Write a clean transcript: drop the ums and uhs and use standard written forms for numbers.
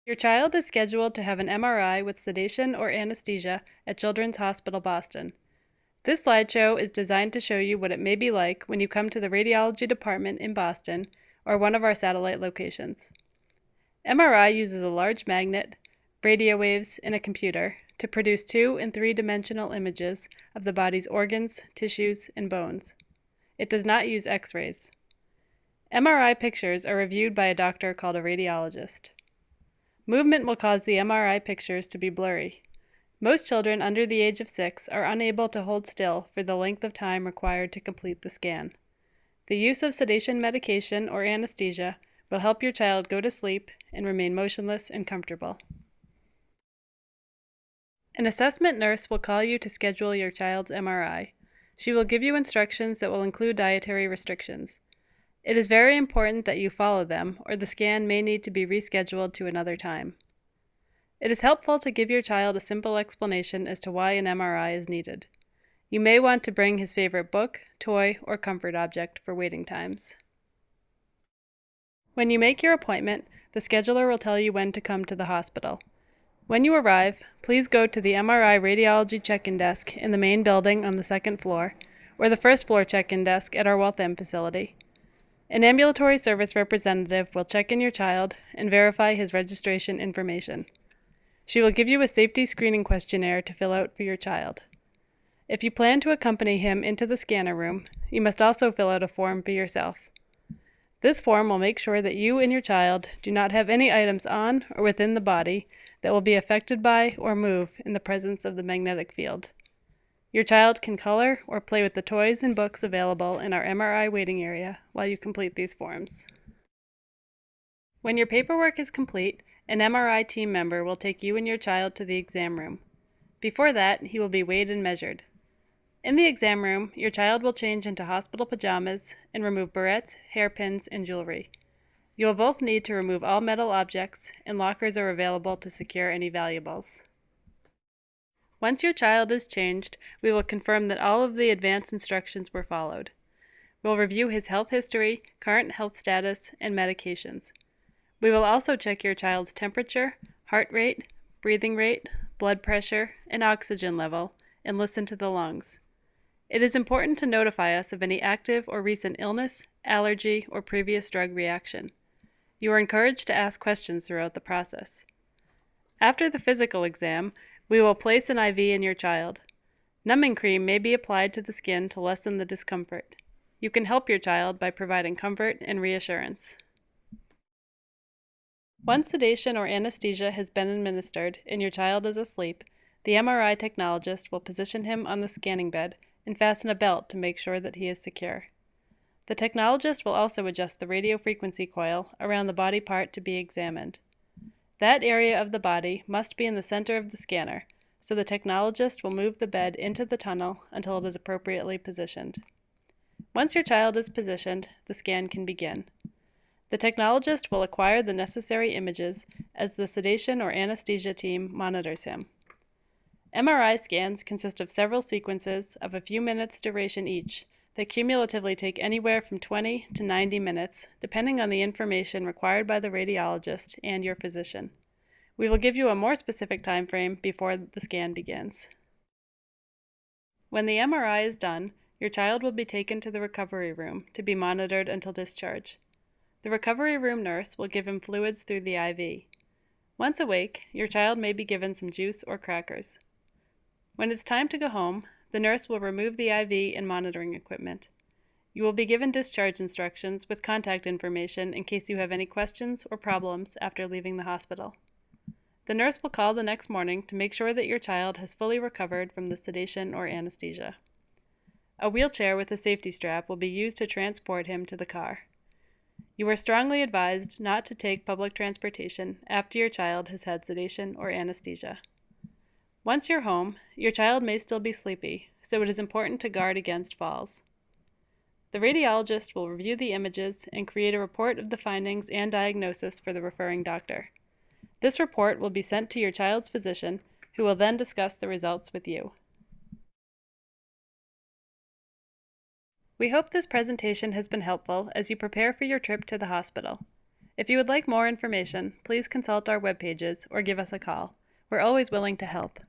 Your child is scheduled to have an MRI with sedation or anesthesia at Children's Hospital Boston. This slideshow is designed to show you what it may be like when you come to the radiology department in Boston or one of our satellite locations. MRI uses a large magnet, radio waves, and a computer to produce 2- and 3-dimensional images of the body's organs, tissues, and bones. It does not use X-rays. MRI pictures are reviewed by a doctor called a radiologist. Movement will cause the MRI pictures to be blurry. Most children under the age of 6 are unable to hold still for the length of time required to complete the scan. The use of sedation medication or anesthesia will help your child go to sleep and remain motionless and comfortable. An assessment nurse will call you to schedule your child's MRI. She will give you instructions that will include dietary restrictions. It is very important that you follow them, or the scan may need to be rescheduled to another time. It is helpful to give your child a simple explanation as to why an MRI is needed. You may want to bring his favorite book, toy, or comfort object for waiting times. When you make your appointment, the scheduler will tell you when to come to the hospital. When you arrive, please go to the MRI radiology check-in desk in the main building on the 2nd floor, or the 1st floor check-in desk at our Waltham facility. An ambulatory service representative will check in your child and verify his registration information. She will give you a safety screening questionnaire to fill out for your child. If you plan to accompany him into the scanner room, you must also fill out a form for yourself. This form will make sure that you and your child do not have any items on or within the body that will be affected by or move in the presence of the magnetic field. Your child can color or play with the toys and books available in our MRI waiting area while you complete these forms. When your paperwork is complete, an MRI team member will take you and your child to the exam room. Before that, he will be weighed and measured. In the exam room, your child will change into hospital pajamas and remove barrettes, hairpins, and jewelry. You will both need to remove all metal objects, and lockers are available to secure any valuables. Once your child is changed, we will confirm that all of the advanced instructions were followed. We'll review his health history, current health status, and medications. We will also check your child's temperature, heart rate, breathing rate, blood pressure, and oxygen level, and listen to the lungs. It is important to notify us of any active or recent illness, allergy, or previous drug reaction. You are encouraged to ask questions throughout the process. After the physical exam, we will place an IV in your child. Numbing cream may be applied to the skin to lessen the discomfort. You can help your child by providing comfort and reassurance. Once sedation or anesthesia has been administered and your child is asleep, the MRI technologist will position him on the scanning bed and fasten a belt to make sure that he is secure. The technologist will also adjust the radio frequency coil around the body part to be examined. That area of the body must be in the center of the scanner, so the technologist will move the bed into the tunnel until it is appropriately positioned. Once your child is positioned, the scan can begin. The technologist will acquire the necessary images as the sedation or anesthesia team monitors him. MRI scans consist of several sequences of a few minutes duration each that cumulatively take anywhere from 20 to 90 minutes, depending on the information required by the radiologist and your physician. We will give you a more specific time frame before the scan begins. When the MRI is done, your child will be taken to the recovery room to be monitored until discharge. The recovery room nurse will give him fluids through the IV. Once awake, your child may be given some juice or crackers. When it's time to go home, the nurse will remove the IV and monitoring equipment. You will be given discharge instructions with contact information in case you have any questions or problems after leaving the hospital. The nurse will call the next morning to make sure that your child has fully recovered from the sedation or anesthesia. A wheelchair with a safety strap will be used to transport him to the car. You are strongly advised not to take public transportation after your child has had sedation or anesthesia. Once you're home, your child may still be sleepy, so it is important to guard against falls. The radiologist will review the images and create a report of the findings and diagnosis for the referring doctor. This report will be sent to your child's physician, who will then discuss the results with you. We hope this presentation has been helpful as you prepare for your trip to the hospital. If you would like more information, please consult our web pages or give us a call. We're always willing to help.